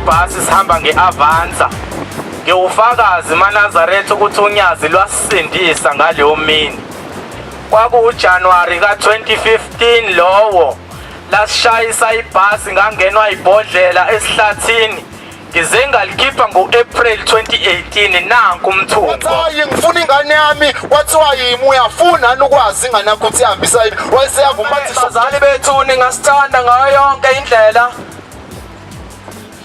ibhasi sihamba nge-Avanza. Ngiwufakazi maNazaretha ukuthi unyazi lwasisindisa ngaleyo mini. KwakuJanuwari ka-2015 lowo. Lasishayisa ibhasi ngangenwa ibhodlela esihlathini. Ngize ngalikhipha ngo-April 2018 nanku umthungo. Hayi ngifuna ingane yami wathiwa yimi uyafuna ukwazi ingane yakho ukuthi ihambisa yini. Wayeseyavuma bathi bazali bethu ningasithanda ngayo yonke indlela.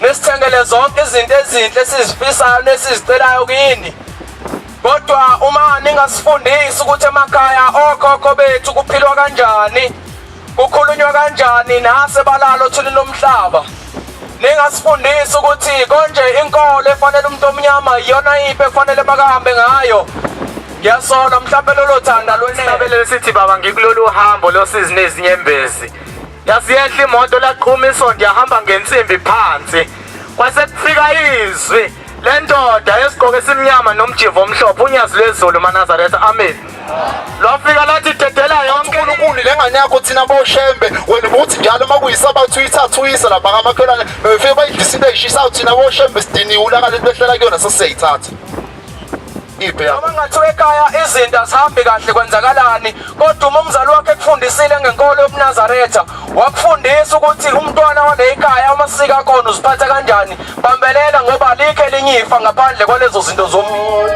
Nisithengele zonke izinto ezinhle esizifisayo nesizicelayo kini. Kodwa uma ningasifundisi ukuthi emakhaya okhokho bethu kuphilwa kanjani, kukhulunywa kanjani nase balalo thuli lomhlaba. Ningasifundisi ukuthi konje inkolo efanele umuntu omnyama iyona iphe efanele bakahambe ngayo. Ngiyasola mhlawumbe lolo thanda lwenabele sithi baba ngikulolu hambo losizi nezinyembezi. Yasiyehla imoto laqhuma isonto yahamba ngensimbi phansi. Kwase kufika izwi lendoda esigqoke esimnyama nomjivo omhlophe unyazi lwezulu maNazaretha amen. Lofika lathi dedela yonke uNkulunkulu lengane yakho thina boshembe wena ubuthi njalo makuyisabathu uyithathuyisa lapha ngamakhelwane befike bayidlisa into eyishisayo thina boshembe sidiniwe ulakale behlela kuyona sesiyayithatha. Uma ngathiwa ekhaya izinto azihambi kahle kwenzakalani, kodwa uma umzali wakhe ekufundisile ngenkolo yobuNazaretha wakufundisa ukuthi umntwana wale ekhaya amasiko akhona uziphatha kanjani, bambelela ngoba alikho elinye ifa ngaphandle kwalezo zinto zombili.